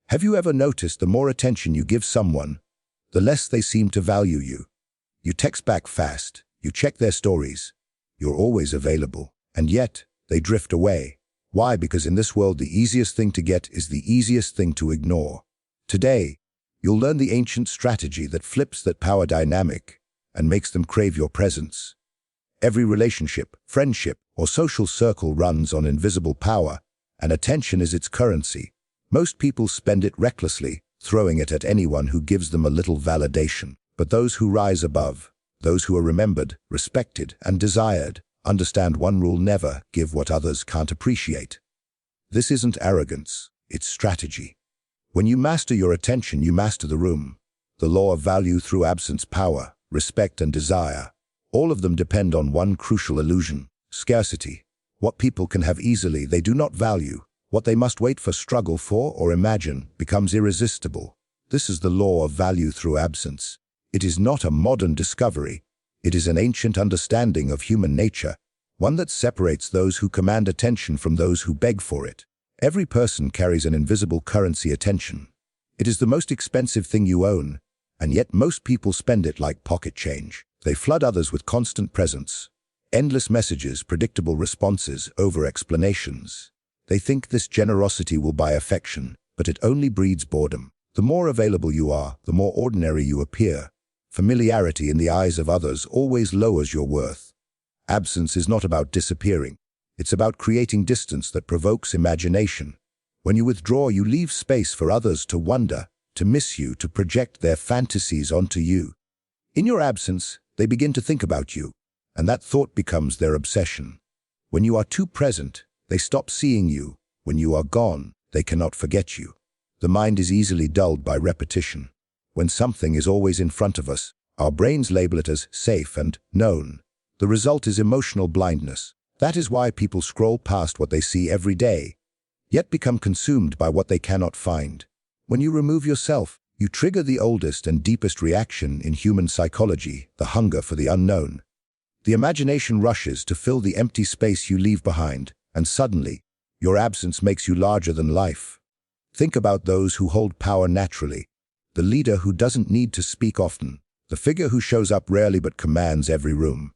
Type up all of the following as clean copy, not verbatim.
Have you ever noticed the more attention you give someone, the less they seem to value you? You text back fast, you check their stories, you're always available, and yet they drift away. Why? Because in this world the easiest thing to get is the easiest thing to ignore. Today, you'll learn the ancient strategy that flips that power dynamic and makes them crave your presence. Every relationship, friendship, or social circle runs on invisible power, and attention is its currency. Most people spend it recklessly, throwing it at anyone who gives them a little validation. But those who rise above, those who are remembered, respected, and desired, understand one rule: never give what others can't appreciate. This isn't arrogance, it's strategy. When you master your attention, you master the room. The law of value through absence, power, respect, and desire. All of them depend on one crucial illusion: scarcity. What people can have easily, they do not value. What they must wait for, struggle for, or imagine becomes irresistible. This is the law of value through absence. It is not a modern discovery. It is an ancient understanding of human nature, one that separates those who command attention from those who beg for it. Every person carries an invisible currency: attention. It is the most expensive thing you own, and yet most people spend it like pocket change. They flood others with constant presence, endless messages, predictable responses, over-explanations. They think this generosity will buy affection, but it only breeds boredom. The more available you are, the more ordinary you appear. Familiarity in the eyes of others always lowers your worth. Absence is not about disappearing. It's about creating distance that provokes imagination. When you withdraw, you leave space for others to wonder, to miss you, to project their fantasies onto you. In your absence, they begin to think about you, and that thought becomes their obsession. When you are too present, they stop seeing you. When you are gone, they cannot forget you. The mind is easily dulled by repetition. When something is always in front of us, our brains label it as safe and known. The result is emotional blindness. That is why people scroll past what they see every day, yet become consumed by what they cannot find. When you remove yourself, you trigger the oldest and deepest reaction in human psychology: the hunger for the unknown. The imagination rushes to fill the empty space you leave behind, and suddenly, your absence makes you larger than life. Think about those who hold power naturally. The leader who doesn't need to speak often. The figure who shows up rarely but commands every room.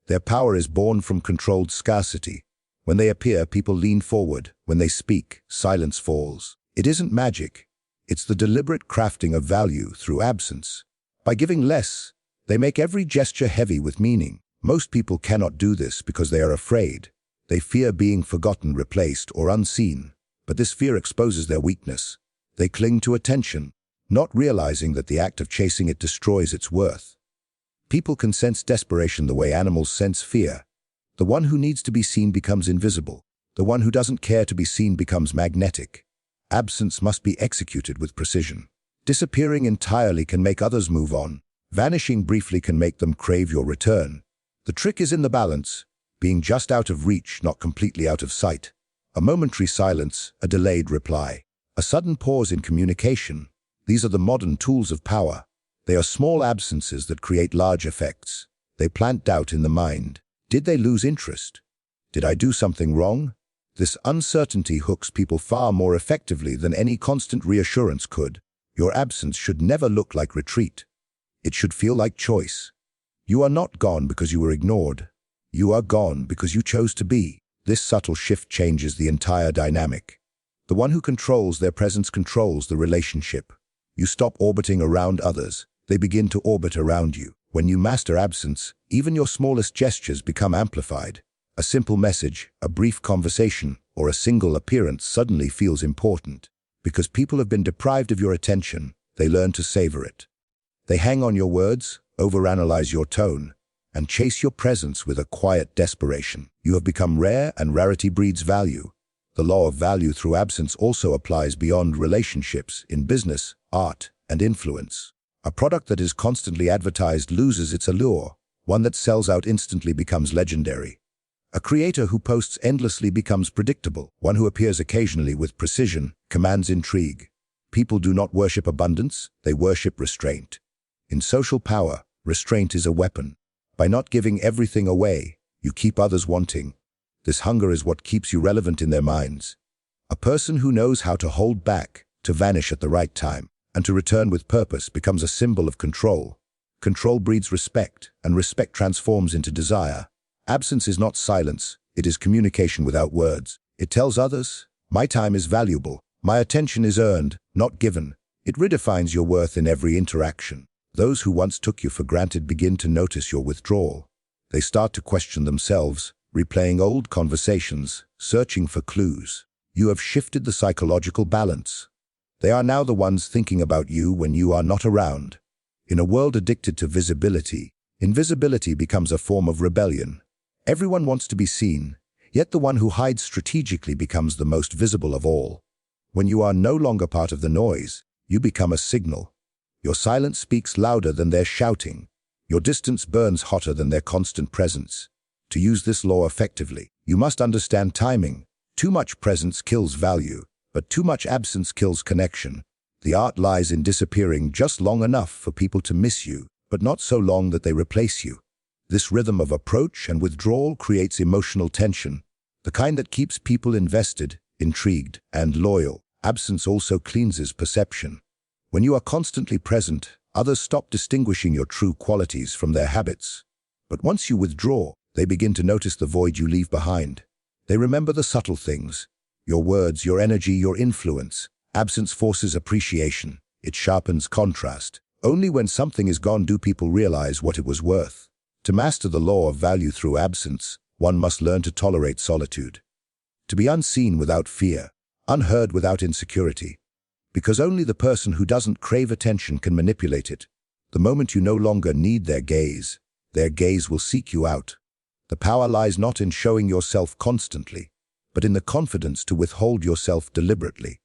Their power is born from controlled scarcity. When they appear, people lean forward. When they speak, silence falls. It isn't magic. It's the deliberate crafting of value through absence. By giving less, they make every gesture heavy with meaning. Most people cannot do this because they are afraid. They fear being forgotten, replaced, or unseen. But this fear exposes their weakness. They cling to attention, not realizing that the act of chasing it destroys its worth. People can sense desperation the way animals sense fear. The one who needs to be seen becomes invisible. The one who doesn't care to be seen becomes magnetic. Absence must be executed with precision. Disappearing entirely can make others move on. Vanishing briefly can make them crave your return. The trick is in the balance, being just out of reach, not completely out of sight. A momentary silence, a delayed reply, a sudden pause in communication. These are the modern tools of power. They are small absences that create large effects. They plant doubt in the mind. Did they lose interest? Did I do something wrong? This uncertainty hooks people far more effectively than any constant reassurance could. Your absence should never look like retreat. It should feel like choice. You are not gone because you were ignored. You are gone because you chose to be. This subtle shift changes the entire dynamic. The one who controls their presence controls the relationship. You stop orbiting around others. They begin to orbit around you. When you master absence, even your smallest gestures become amplified. A simple message, a brief conversation, or a single appearance suddenly feels important. Because people have been deprived of your attention, they learn to savor it. They hang on your words, overanalyze your tone, and chase your presence with a quiet desperation. You have become rare, and rarity breeds value. The law of value through absence also applies beyond relationships, in business, art, and influence. A product that is constantly advertised loses its allure. One that sells out instantly becomes legendary. A creator who posts endlessly becomes predictable. One who appears occasionally with precision commands intrigue. People do not worship abundance, they worship restraint. In social power, restraint is a weapon. By not giving everything away, you keep others wanting. This hunger is what keeps you relevant in their minds. A person who knows how to hold back, to vanish at the right time, and to return with purpose becomes a symbol of control. Control breeds respect, and respect transforms into desire. Absence is not silence, it is communication without words. It tells others, my time is valuable, my attention is earned, not given. It redefines your worth in every interaction. Those who once took you for granted begin to notice your withdrawal. They start to question themselves, replaying old conversations, searching for clues. You have shifted the psychological balance. They are now the ones thinking about you when you are not around. In a world addicted to visibility, invisibility becomes a form of rebellion. Everyone wants to be seen, yet the one who hides strategically becomes the most visible of all. When you are no longer part of the noise, you become a signal. Your silence speaks louder than their shouting. Your distance burns hotter than their constant presence. To use this law effectively, you must understand timing. Too much presence kills value, but too much absence kills connection. The art lies in disappearing just long enough for people to miss you, but not so long that they replace you. This rhythm of approach and withdrawal creates emotional tension, the kind that keeps people invested, intrigued, and loyal. Absence also cleanses perception. When you are constantly present, others stop distinguishing your true qualities from their habits. But once you withdraw, they begin to notice the void you leave behind. They remember the subtle things, your words, your energy, your influence. Absence forces appreciation. It sharpens contrast. Only when something is gone do people realize what it was worth. To master the law of value through absence, one must learn to tolerate solitude. To be unseen without fear, unheard without insecurity. Because only the person who doesn't crave attention can manipulate it. The moment you no longer need their gaze will seek you out. The power lies not in showing yourself constantly, but in the confidence to withhold yourself deliberately.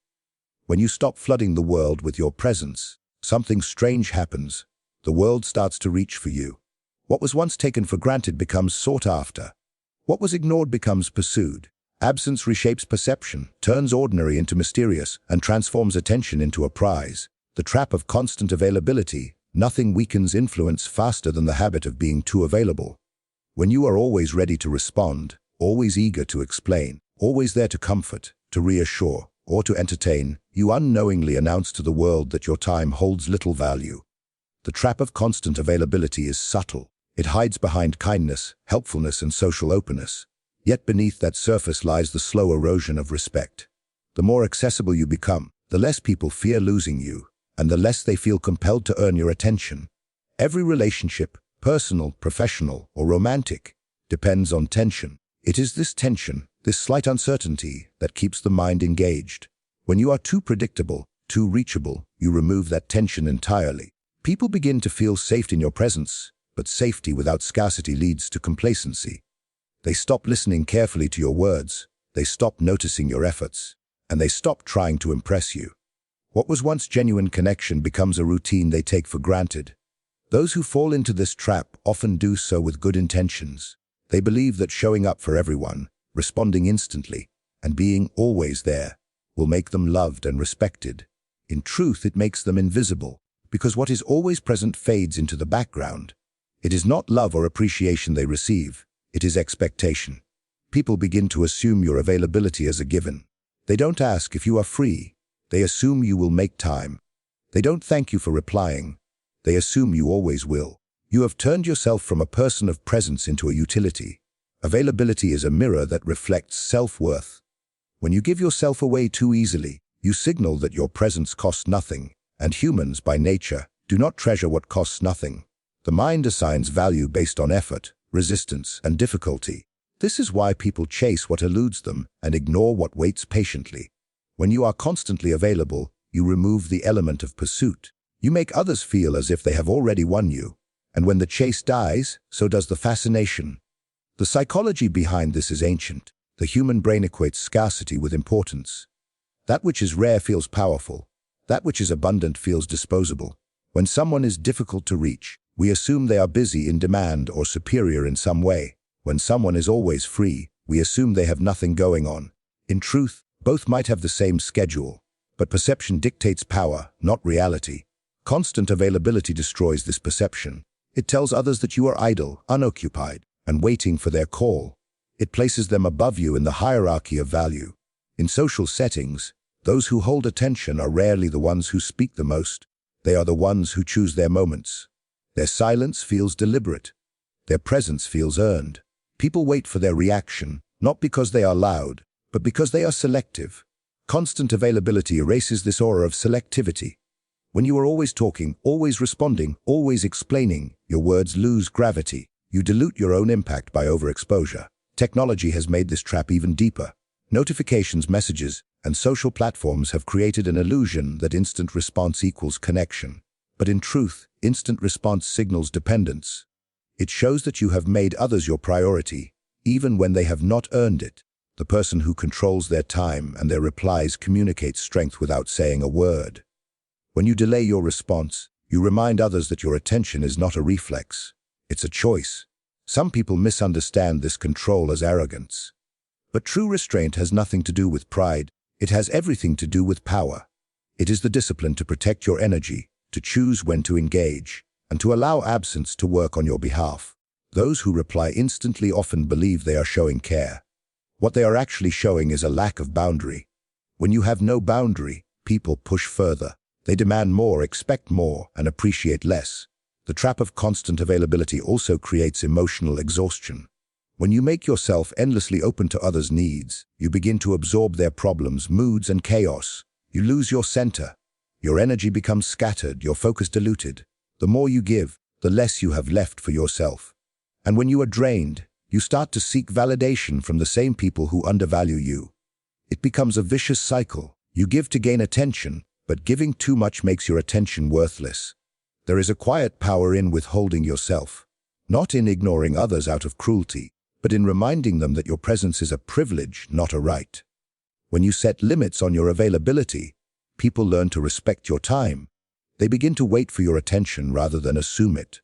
When you stop flooding the world with your presence, something strange happens. The world starts to reach for you. What was once taken for granted becomes sought after. What was ignored becomes pursued. Absence reshapes perception, turns ordinary into mysterious, and transforms attention into a prize. The trap of constant availability. Nothing weakens influence faster than the habit of being too available. When you are always ready to respond, always eager to explain, always there to comfort, to reassure, or to entertain, you unknowingly announce to the world that your time holds little value. The trap of constant availability is subtle. It hides behind kindness, helpfulness, and social openness. Yet beneath that surface lies the slow erosion of respect. The more accessible you become, the less people fear losing you, and the less they feel compelled to earn your attention. Every relationship, personal, professional, or romantic, depends on tension. It is this tension, this slight uncertainty, that keeps the mind engaged. When you are too predictable, too reachable, you remove that tension entirely. People begin to feel safe in your presence, but safety without scarcity leads to complacency. They stop listening carefully to your words, they stop noticing your efforts, and they stop trying to impress you. What was once genuine connection becomes a routine they take for granted. Those who fall into this trap often do so with good intentions. They believe that showing up for everyone, responding instantly, and being always there will make them loved and respected. In truth, it makes them invisible, because what is always present fades into the background. It is not love or appreciation they receive. It is expectation. People begin to assume your availability as a given. They don't ask if you are free. They assume you will make time. They don't thank you for replying. They assume you always will. You have turned yourself from a person of presence into a utility. Availability is a mirror that reflects self-worth. When you give yourself away too easily, you signal that your presence costs nothing, and humans, by nature, do not treasure what costs nothing. The mind assigns value based on effort, resistance, and difficulty. This is why people chase what eludes them and ignore what waits patiently. When you are constantly available, you remove the element of pursuit. You make others feel as if they have already won you. And when the chase dies, so does the fascination. The psychology behind this is ancient. The human brain equates scarcity with importance. That which is rare feels powerful. That which is abundant feels disposable. When someone is difficult to reach, we assume they are busy, in demand, or superior in some way. When someone is always free, we assume they have nothing going on. In truth, both might have the same schedule, but perception dictates power, not reality. Constant availability destroys this perception. It tells others that you are idle, unoccupied, and waiting for their call. It places them above you in the hierarchy of value. In social settings, Those who hold attention are rarely the ones who speak the most. They are the ones who choose their moments. Their silence feels deliberate. Their presence feels earned. People wait for their reaction, not because they are loud, but because they are selective. Constant availability erases this aura of selectivity. When you are always talking, always responding, always explaining, your words lose gravity. You dilute your own impact by overexposure. Technology has made this trap even deeper. Notifications, messages, and social platforms have created an illusion that instant response equals connection. But in truth, instant response signals dependence. It shows that you have made others your priority, even when they have not earned it. The person who controls their time and their replies communicates strength without saying a word. When you delay your response, you remind others that your attention is not a reflex. It's a choice. Some people misunderstand this control as arrogance. But true restraint has nothing to do with pride. It has everything to do with power. It is the discipline to protect your energy, to choose when to engage, and to allow absence to work on your behalf. Those who reply instantly often believe they are showing care. What they are actually showing is a lack of boundary. When you have no boundary, people push further. They demand more, expect more, and appreciate less. The trap of constant availability also creates emotional exhaustion. When you make yourself endlessly open to others' needs, you begin to absorb their problems, moods, and chaos. You lose your center. Your energy becomes scattered, your focus diluted. The more you give, the less you have left for yourself. And when you are drained, you start to seek validation from the same people who undervalue you. It becomes a vicious cycle. You give to gain attention, but giving too much makes your attention worthless. There is a quiet power in withholding yourself, not in ignoring others out of cruelty, but in reminding them that your presence is a privilege, not a right. When you set limits on your availability, people learn to respect your time. They begin to wait for your attention rather than assume it.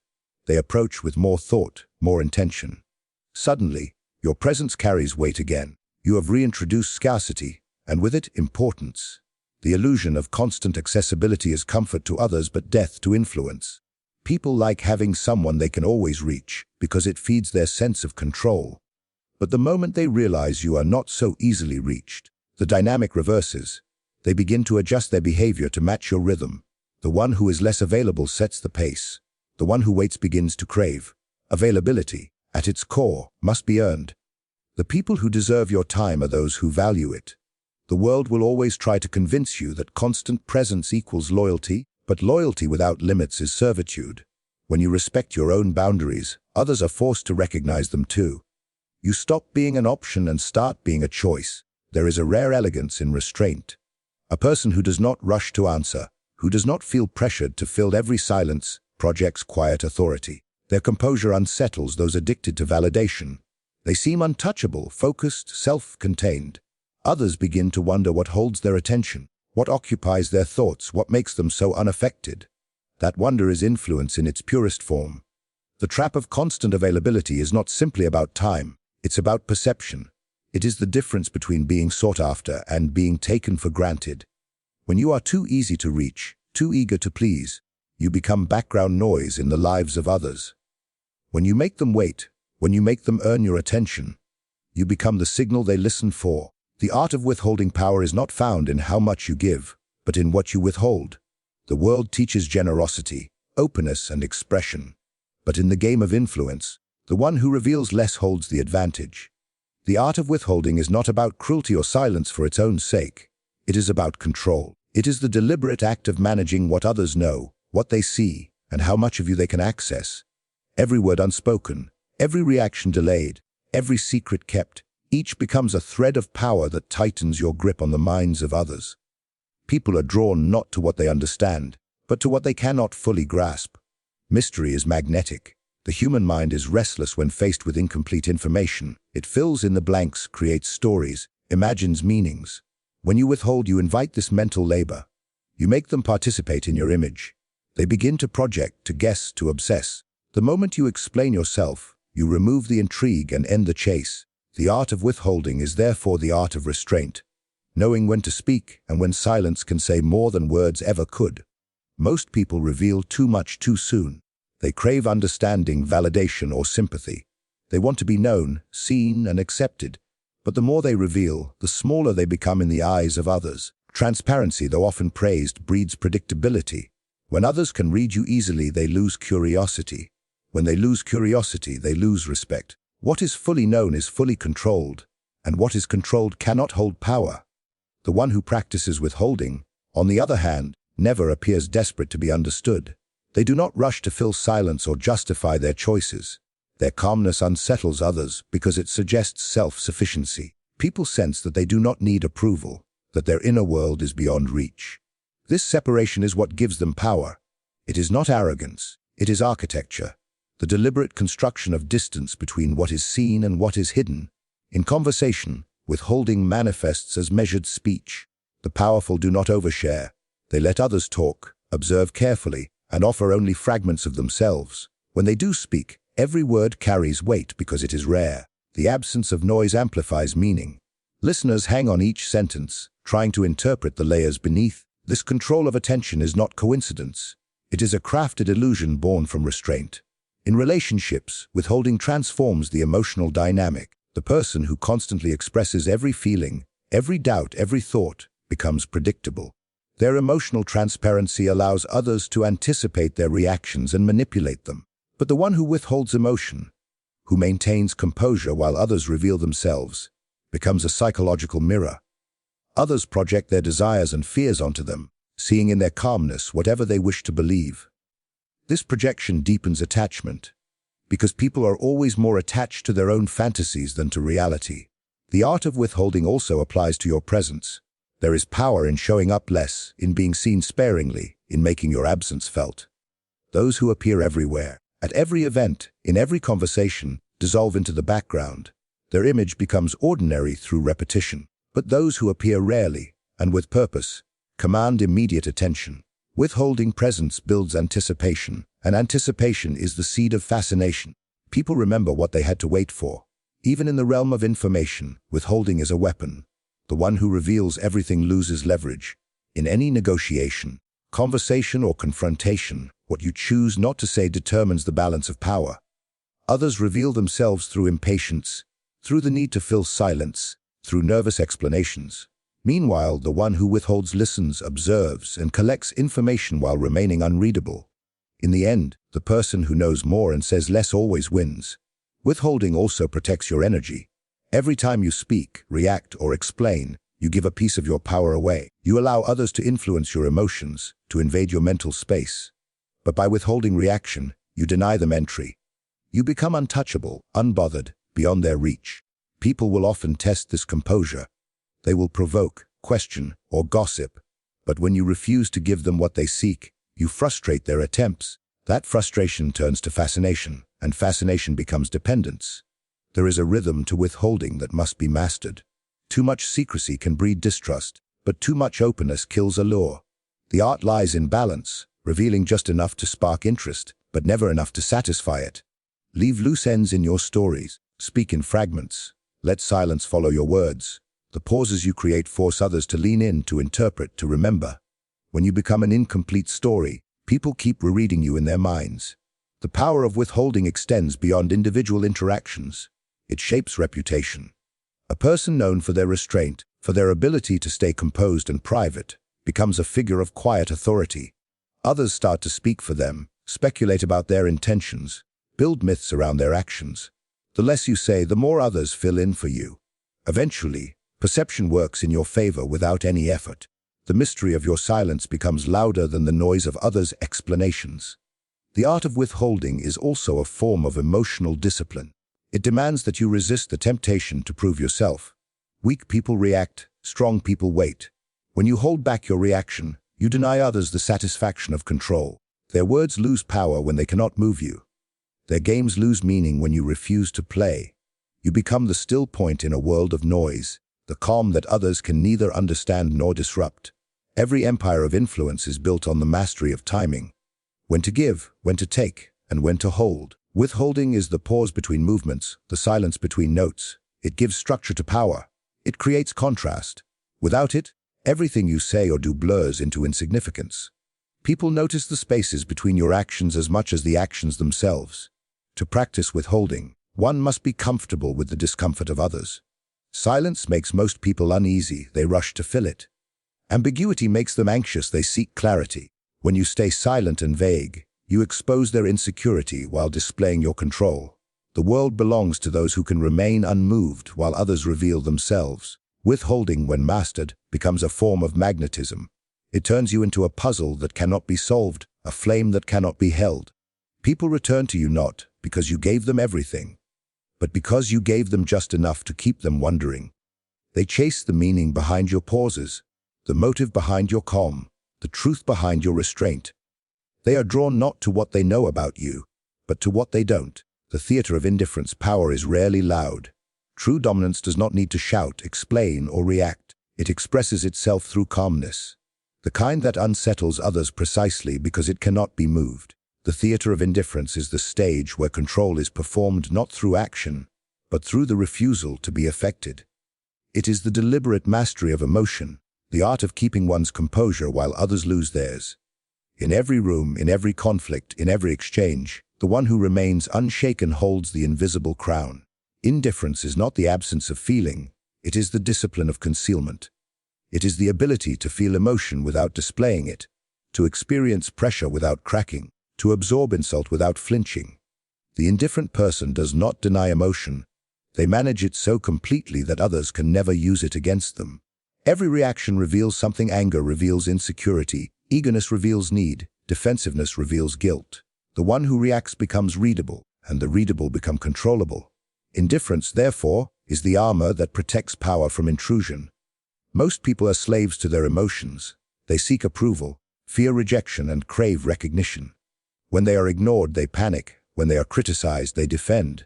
They approach with more thought, more intention. Suddenly, your presence carries weight again. You have reintroduced scarcity, and with it, importance. The illusion of constant accessibility is comfort to others but death to influence. People like having someone they can always reach because it feeds their sense of control. But the moment they realize you are not so easily reached, the dynamic reverses. They begin to adjust their behavior to match your rhythm. The one who is less available sets the pace. The one who waits begins to crave. Availability, at its core, must be earned. The people who deserve your time are those who value it. The world will always try to convince you that constant presence equals loyalty, but loyalty without limits is servitude. When you respect your own boundaries, others are forced to recognize them too. You stop being an option and start being a choice. There is a rare elegance in restraint. A person who does not rush to answer, who does not feel pressured to fill every silence, projects quiet authority. Their composure unsettles those addicted to validation. They seem untouchable, focused, self-contained. Others begin to wonder what holds their attention, what occupies their thoughts, what makes them so unaffected. That wonder is influence in its purest form. The trap of constant availability is not simply about time, it's about perception. It is the difference between being sought after and being taken for granted. When you are too easy to reach, too eager to please, you become background noise in the lives of others. When you make them wait, when you make them earn your attention, you become the signal they listen for. The art of withholding power is not found in how much you give, but in what you withhold. The world teaches generosity, openness, and expression. But in the game of influence, the one who reveals less holds the advantage. The art of withholding is not about cruelty or silence for its own sake. It is about control. It is the deliberate act of managing what others know, what they see, and how much of you they can access. Every word unspoken, every reaction delayed, every secret kept, each becomes a thread of power that tightens your grip on the minds of others. People are drawn not to what they understand, but to what they cannot fully grasp. Mystery is magnetic. The human mind is restless when faced with incomplete information. It fills in the blanks, creates stories, imagines meanings. When you withhold, you invite this mental labor. You make them participate in your image. They begin to project, to guess, to obsess. The moment you explain yourself, you remove the intrigue and end the chase. The art of withholding is therefore the art of restraint, knowing when to speak and when silence can say more than words ever could. Most people reveal too much too soon. They crave understanding, validation, or sympathy. They want to be known, seen, and accepted. But the more they reveal, the smaller they become in the eyes of others. Transparency, though often praised, breeds predictability. When others can read you easily, they lose curiosity. When they lose curiosity, they lose respect. What is fully known is fully controlled, and what is controlled cannot hold power. The one who practices withholding, on the other hand, never appears desperate to be understood. They do not rush to fill silence or justify their choices. Their calmness unsettles others because it suggests self-sufficiency. People sense that they do not need approval, that their inner world is beyond reach. This separation is what gives them power. It is not arrogance, it is architecture, the deliberate construction of distance between what is seen and what is hidden. In conversation, withholding manifests as measured speech. The powerful do not overshare. They let others talk, observe carefully, and offer only fragments of themselves. When they do speak, every word carries weight because it is rare. The absence of noise amplifies meaning. Listeners hang on each sentence, trying to interpret the layers beneath. This control of attention is not coincidence. It is a crafted illusion born from restraint. In relationships, withholding transforms the emotional dynamic. The person who constantly expresses every feeling, every doubt, every thought, becomes predictable. Their emotional transparency allows others to anticipate their reactions and manipulate them. But the one who withholds emotion, who maintains composure while others reveal themselves, becomes a psychological mirror. Others project their desires and fears onto them, seeing in their calmness whatever they wish to believe. This projection deepens attachment, because people are always more attached to their own fantasies than to reality. The art of withholding also applies to your presence. There is power in showing up less, in being seen sparingly, in making your absence felt. Those who appear everywhere, at every event, in every conversation, dissolve into the background. Their image becomes ordinary through repetition. But those who appear rarely, and with purpose, command immediate attention. Withholding presence builds anticipation, and anticipation is the seed of fascination. People remember what they had to wait for. Even in the realm of information, withholding is a weapon. The one who reveals everything loses leverage. In any negotiation, conversation, or confrontation, what you choose not to say determines the balance of power. Others reveal themselves through impatience, through the need to fill silence, through nervous explanations. Meanwhile, the one who withholds listens, observes, and collects information while remaining unreadable. In the end, the person who knows more and says less always wins. Withholding also protects your energy. Every time you speak, react, or explain, you give a piece of your power away. You allow others to influence your emotions, to invade your mental space. But by withholding reaction, you deny them entry. You become untouchable, unbothered, beyond their reach. People will often test this composure. They will provoke, question, or gossip. But when you refuse to give them what they seek, you frustrate their attempts. That frustration turns to fascination, and fascination becomes dependence. There is a rhythm to withholding that must be mastered. Too much secrecy can breed distrust, but too much openness kills allure. The art lies in balance, revealing just enough to spark interest, but never enough to satisfy it. Leave loose ends in your stories. Speak in fragments. Let silence follow your words. The pauses you create force others to lean in, to interpret, to remember. When you become an incomplete story, people keep rereading you in their minds. The power of withholding extends beyond individual interactions. It shapes reputation. A person known for their restraint, for their ability to stay composed and private, becomes a figure of quiet authority. Others start to speak for them, speculate about their intentions, build myths around their actions. The less you say, the more others fill in for you. Eventually, perception works in your favor without any effort. The mystery of your silence becomes louder than the noise of others' explanations. The art of withholding is also a form of emotional discipline. It demands that you resist the temptation to prove yourself. Weak people react, strong people wait. When you hold back your reaction, you deny others the satisfaction of control. Their words lose power when they cannot move you. Their games lose meaning when you refuse to play. You become the still point in a world of noise, the calm that others can neither understand nor disrupt. Every empire of influence is built on the mastery of timing. When to give, when to take, and when to hold. Withholding is the pause between movements, the silence between notes. It gives structure to power. It creates contrast. Without it, everything you say or do blurs into insignificance. People notice the spaces between your actions as much as the actions themselves. To practice withholding, one must be comfortable with the discomfort of others. Silence makes most people uneasy. They rush to fill it. Ambiguity makes them anxious, they seek clarity. When you stay silent and vague, you expose their insecurity while displaying your control. The world belongs to those who can remain unmoved while others reveal themselves. Withholding, when mastered, becomes a form of magnetism. It turns you into a puzzle that cannot be solved, a flame that cannot be held. People return to you not because you gave them everything, but because you gave them just enough to keep them wondering. They chase the meaning behind your pauses, the motive behind your calm, the truth behind your restraint. They are drawn not to what they know about you, but to what they don't. The theater of indifference power is rarely loud. True dominance does not need to shout, explain, or react. It expresses itself through calmness, the kind that unsettles others precisely because it cannot be moved. The theater of indifference is the stage where control is performed not through action, but through the refusal to be affected. It is the deliberate mastery of emotion, the art of keeping one's composure while others lose theirs. In every room, in every conflict, in every exchange, the one who remains unshaken holds the invisible crown. Indifference is not the absence of feeling, it is the discipline of concealment. It is the ability to feel emotion without displaying it, to experience pressure without cracking, to absorb insult without flinching. The indifferent person does not deny emotion. They manage it so completely that others can never use it against them. Every reaction reveals something. Anger reveals insecurity, eagerness reveals need, defensiveness reveals guilt. The one who reacts becomes readable, and the readable become controllable. Indifference, therefore, is the armor that protects power from intrusion. Most people are slaves to their emotions. They seek approval, fear rejection, and crave recognition. When they are ignored, they panic. When they are criticized, they defend.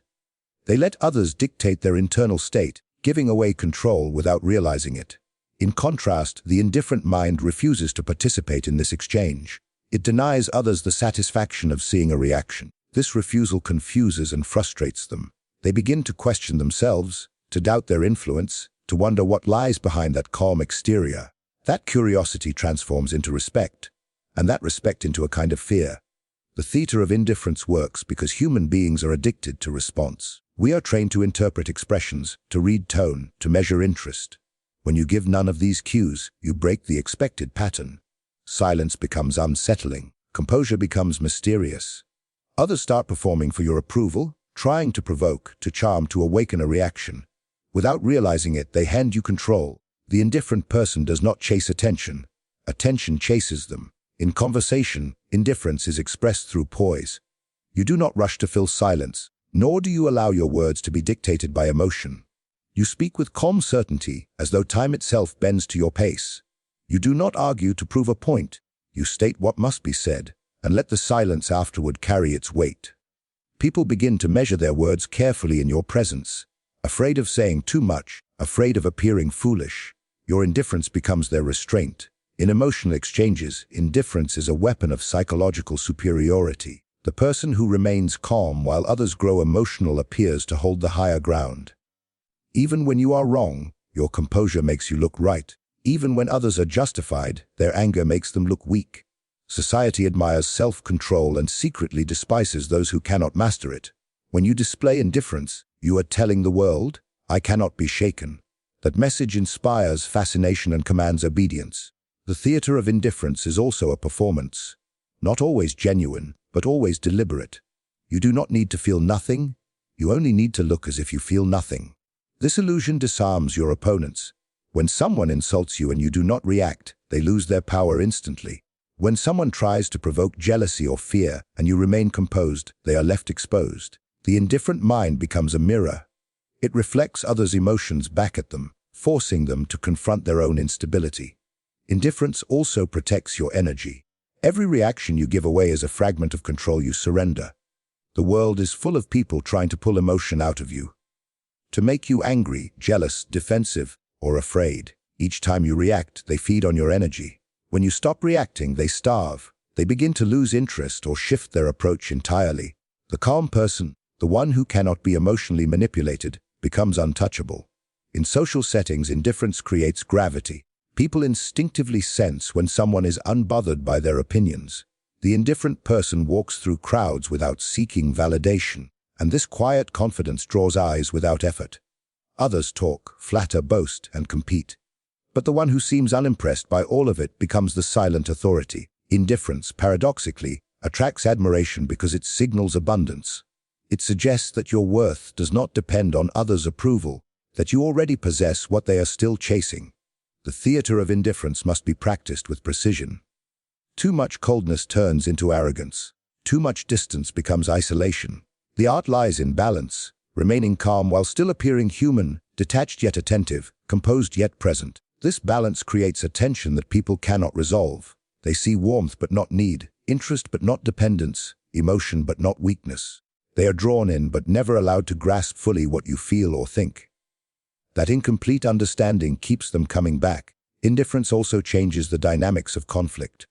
They let others dictate their internal state, giving away control without realizing it. In contrast, the indifferent mind refuses to participate in this exchange. It denies others the satisfaction of seeing a reaction. This refusal confuses and frustrates them. They begin to question themselves, to doubt their influence, to wonder what lies behind that calm exterior. That curiosity transforms into respect, and that respect into a kind of fear. The theater of indifference works because human beings are addicted to response. We are trained to interpret expressions, to read tone, to measure interest. When you give none of these cues, you break the expected pattern. Silence becomes unsettling. Composure becomes mysterious. Others start performing for your approval, trying to provoke, to charm, to awaken a reaction. Without realizing it, they hand you control. The indifferent person does not chase attention. Attention chases them. In conversation, indifference is expressed through poise. You do not rush to fill silence, nor do you allow your words to be dictated by emotion. You speak with calm certainty, as though time itself bends to your pace. You do not argue to prove a point. You state what must be said, and let the silence afterward carry its weight. People begin to measure their words carefully in your presence, afraid of saying too much, afraid of appearing foolish. Your indifference becomes their restraint. In emotional exchanges, indifference is a weapon of psychological superiority. The person who remains calm while others grow emotional appears to hold the higher ground. Even when you are wrong, your composure makes you look right. Even when others are justified, their anger makes them look weak. Society admires self-control and secretly despises those who cannot master it. When you display indifference, you are telling the world, "I cannot be shaken." That message inspires fascination and commands obedience. The theater of indifference is also a performance. Not always genuine, but always deliberate. You do not need to feel nothing. You only need to look as if you feel nothing. This illusion disarms your opponents. When someone insults you and you do not react, they lose their power instantly. When someone tries to provoke jealousy or fear and you remain composed, they are left exposed. The indifferent mind becomes a mirror. It reflects others' emotions back at them, forcing them to confront their own instability. Indifference also protects your energy. Every reaction you give away is a fragment of control you surrender. The world is full of people trying to pull emotion out of you, to make you angry, jealous, defensive, or afraid. Each time you react, they feed on your energy. When you stop reacting, they starve. They begin to lose interest or shift their approach entirely. The calm person, the one who cannot be emotionally manipulated, becomes untouchable. In social settings, indifference creates gravity. People instinctively sense when someone is unbothered by their opinions. The indifferent person walks through crowds without seeking validation, and this quiet confidence draws eyes without effort. Others talk, flatter, boast, and compete. But the one who seems unimpressed by all of it becomes the silent authority. Indifference, paradoxically, attracts admiration because it signals abundance. It suggests that your worth does not depend on others' approval, that you already possess what they are still chasing. The theater of indifference must be practiced with precision. Too much coldness turns into arrogance. Too much distance becomes isolation. The art lies in balance, remaining calm while still appearing human, detached yet attentive, composed yet present. This balance creates a tension that people cannot resolve. They see warmth but not need, interest but not dependence, emotion but not weakness. They are drawn in but never allowed to grasp fully what you feel or think. That incomplete understanding keeps them coming back. Indifference also changes the dynamics of conflict.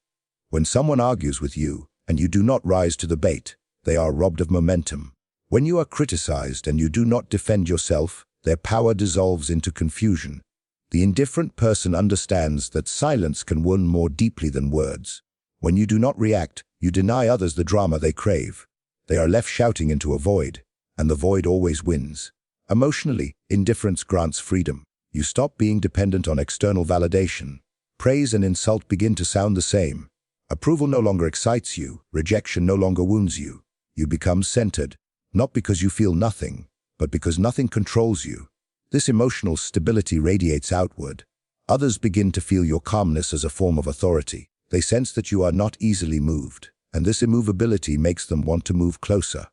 When someone argues with you, and you do not rise to the bait, they are robbed of momentum. When you are criticized and you do not defend yourself, their power dissolves into confusion. The indifferent person understands that silence can wound more deeply than words. When you do not react, you deny others the drama they crave. They are left shouting into a void, and the void always wins. Emotionally, indifference grants freedom. You stop being dependent on external validation. Praise and insult begin to sound the same. Approval no longer excites you, rejection no longer wounds you. You become centered, not because you feel nothing, but because nothing controls you. This emotional stability radiates outward. Others begin to feel your calmness as a form of authority. They sense that you are not easily moved, and this immovability makes them want to move closer.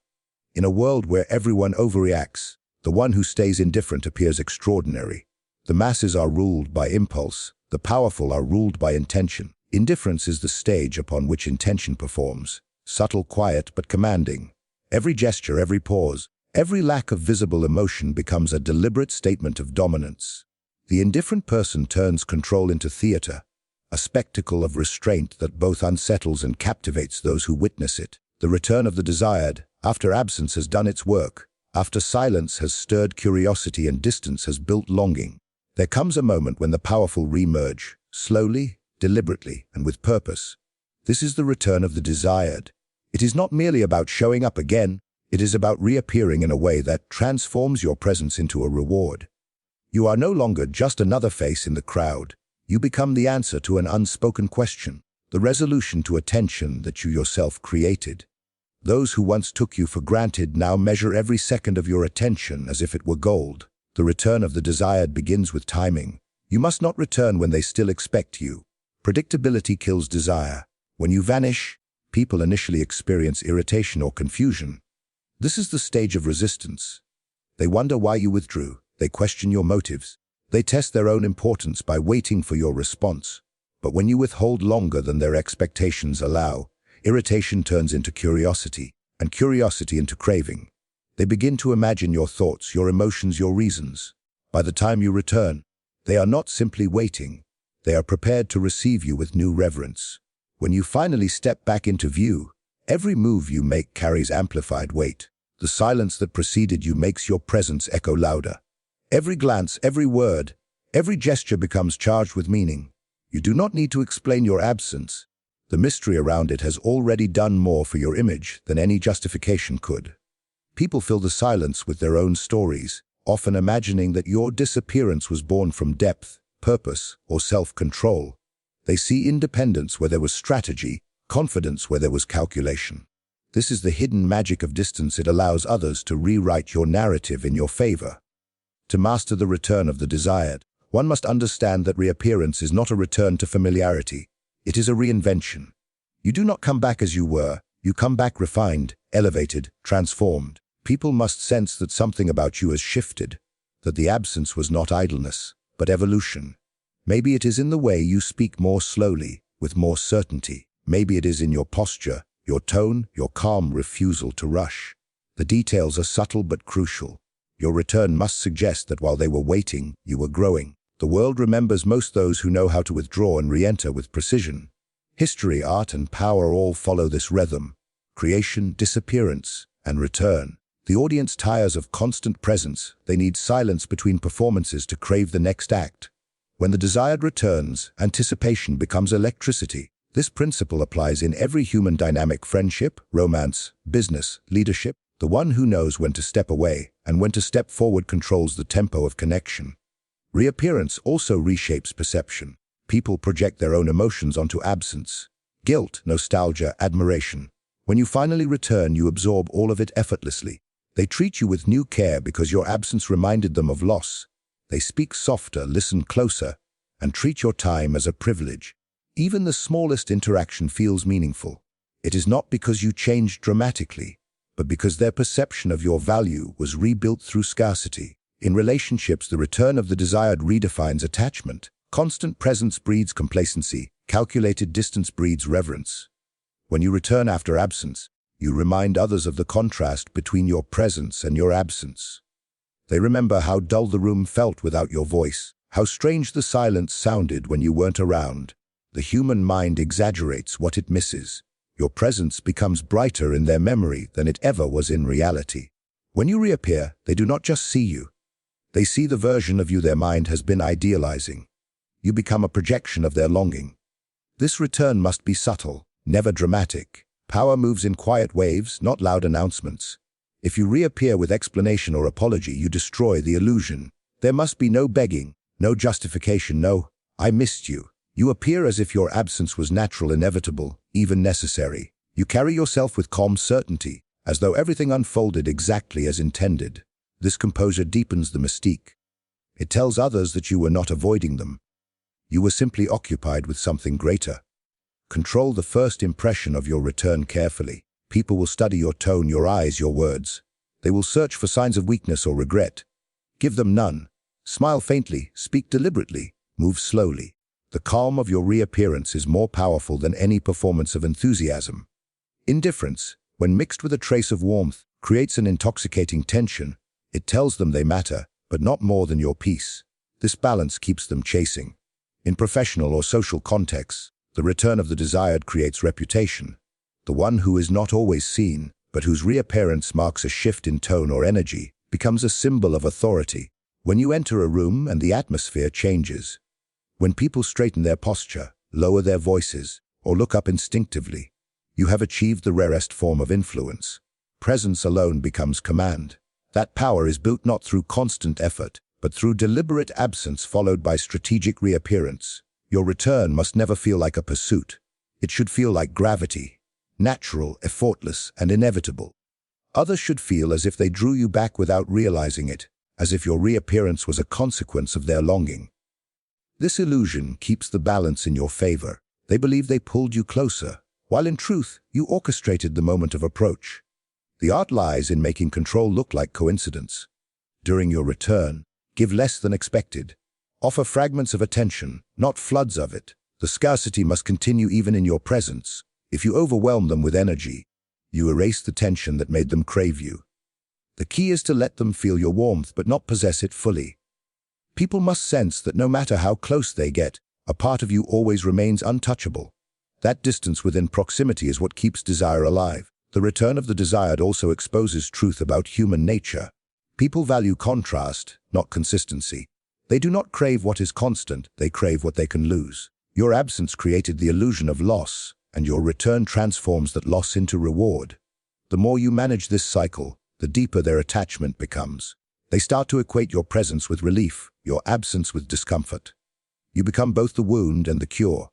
In a world where everyone overreacts, the one who stays indifferent appears extraordinary. The masses are ruled by impulse, the powerful are ruled by intention. Indifference is the stage upon which intention performs, subtle, quiet, but commanding. Every gesture, every pause, every lack of visible emotion becomes a deliberate statement of dominance. The indifferent person turns control into theater, a spectacle of restraint that both unsettles and captivates those who witness it. The return of the desired, after absence has done its work, after silence has stirred curiosity and distance has built longing. There comes a moment when the powerful re-emerge, slowly, deliberately, and with purpose. This is the return of the desired. It is not merely about showing up again, it is about reappearing in a way that transforms your presence into a reward. You are no longer just another face in the crowd. You become the answer to an unspoken question, the resolution to a tension that you yourself created. Those who once took you for granted now measure every second of your attention as if it were gold. The return of the desired begins with timing. You must not return when they still expect you. Predictability kills desire. When you vanish, people initially experience irritation or confusion. This is the stage of resistance. They wonder why you withdrew. They question your motives. They test their own importance by waiting for your response. But when you withhold longer than their expectations allow, irritation turns into curiosity, and curiosity into craving. They begin to imagine your thoughts, your emotions, your reasons. By the time you return, they are not simply waiting. They are prepared to receive you with new reverence. When you finally step back into view, every move you make carries amplified weight. The silence that preceded you makes your presence echo louder. Every glance, every word, every gesture becomes charged with meaning. You do not need to explain your absence. The mystery around it has already done more for your image than any justification could. People fill the silence with their own stories, often imagining that your disappearance was born from depth, purpose, or self-control. They see independence where there was strategy, confidence where there was calculation. This is the hidden magic of distance. It allows others to rewrite your narrative in your favor. To master the return of the desired, one must understand that reappearance is not a return to familiarity. It is a reinvention. You do not come back as you were. You come back refined, elevated, transformed. People must sense that something about you has shifted, that the absence was not idleness, but evolution. Maybe it is in the way you speak more slowly, with more certainty. Maybe it is in your posture, your tone, your calm refusal to rush. The details are subtle but crucial. Your return must suggest that while they were waiting, you were growing. The world remembers most those who know how to withdraw and re-enter with precision. History, art, and power all follow this rhythm. Creation, disappearance, and return. The audience tires of constant presence. They need silence between performances to crave the next act. When the desired returns, anticipation becomes electricity. This principle applies in every human dynamic: friendship, romance, business, leadership. The one who knows when to step away and when to step forward controls the tempo of connection. Reappearance also reshapes perception. People project their own emotions onto absence. Guilt, nostalgia, admiration. When you finally return, you absorb all of it effortlessly. They treat you with new care because your absence reminded them of loss. They speak softer, listen closer, and treat your time as a privilege. Even the smallest interaction feels meaningful. It is not because you changed dramatically, but because their perception of your value was rebuilt through scarcity. In relationships, the return of the desired redefines attachment. Constant presence breeds complacency. Calculated distance breeds reverence. When you return after absence, you remind others of the contrast between your presence and your absence. They remember how dull the room felt without your voice, how strange the silence sounded when you weren't around. The human mind exaggerates what it misses. Your presence becomes brighter in their memory than it ever was in reality. When you reappear, they do not just see you. They see the version of you their mind has been idealizing. You become a projection of their longing. This return must be subtle, never dramatic. Power moves in quiet waves, not loud announcements. If you reappear with explanation or apology, you destroy the illusion. There must be no begging, no justification, no, "I missed you." You appear as if your absence was natural, inevitable, even necessary. You carry yourself with calm certainty, as though everything unfolded exactly as intended. This composure deepens the mystique. It tells others that you were not avoiding them. You were simply occupied with something greater. Control the first impression of your return carefully. People will study your tone, your eyes, your words. They will search for signs of weakness or regret. Give them none. Smile faintly, speak deliberately, move slowly. The calm of your reappearance is more powerful than any performance of enthusiasm. Indifference, when mixed with a trace of warmth, creates an intoxicating tension. It tells them they matter, but not more than your peace. This balance keeps them chasing. In professional or social contexts, the return of the desired creates reputation. The one who is not always seen, but whose reappearance marks a shift in tone or energy, becomes a symbol of authority. When you enter a room and the atmosphere changes, when people straighten their posture, lower their voices, or look up instinctively, you have achieved the rarest form of influence. Presence alone becomes command. That power is built not through constant effort, but through deliberate absence followed by strategic reappearance. Your return must never feel like a pursuit. It should feel like gravity, natural, effortless, and inevitable. Others should feel as if they drew you back without realizing it, as if your reappearance was a consequence of their longing. This illusion keeps the balance in your favor. They believe they pulled you closer, while in truth, you orchestrated the moment of approach. The art lies in making control look like coincidence. During your return, give less than expected. Offer fragments of attention, not floods of it. The scarcity must continue even in your presence. If you overwhelm them with energy, you erase the tension that made them crave you. The key is to let them feel your warmth but not possess it fully. People must sense that no matter how close they get, a part of you always remains untouchable. That distance within proximity is what keeps desire alive. The return of the desired also exposes truth about human nature. People value contrast, not consistency. They do not crave what is constant, they crave what they can lose. Your absence created the illusion of loss, and your return transforms that loss into reward. The more you manage this cycle, the deeper their attachment becomes. They start to equate your presence with relief, your absence with discomfort. You become both the wound and the cure.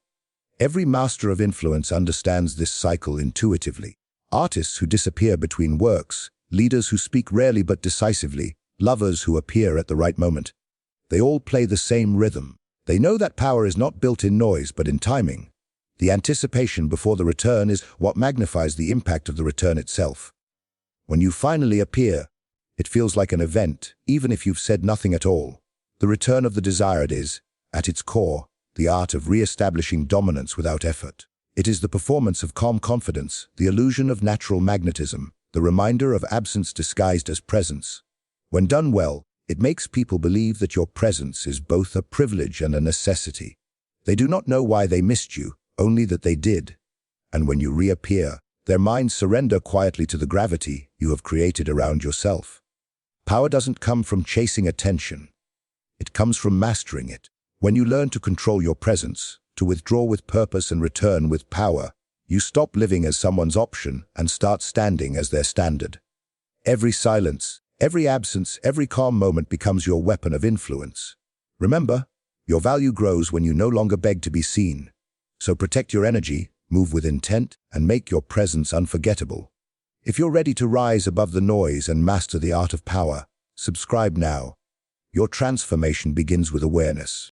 Every master of influence understands this cycle intuitively. Artists who disappear between works, leaders who speak rarely but decisively, lovers who appear at the right moment. They all play the same rhythm. They know that power is not built in noise but in timing. The anticipation before the return is what magnifies the impact of the return itself. When you finally appear, it feels like an event, even if you've said nothing at all. The return of the desired is, at its core, the art of re-establishing dominance without effort. It is the performance of calm confidence, the illusion of natural magnetism, the reminder of absence disguised as presence. When done well, it makes people believe that your presence is both a privilege and a necessity. They do not know why they missed you, only that they did. And when you reappear, their minds surrender quietly to the gravity you have created around yourself. Power doesn't come from chasing attention. It comes from mastering it. When you learn to control your presence, to withdraw with purpose and return with power, you stop living as someone's option and start standing as their standard. Every silence, every absence, every calm moment becomes your weapon of influence. Remember, your value grows when you no longer beg to be seen. So protect your energy, move with intent, and make your presence unforgettable. If you're ready to rise above the noise and master the art of power, subscribe now. Your transformation begins with awareness.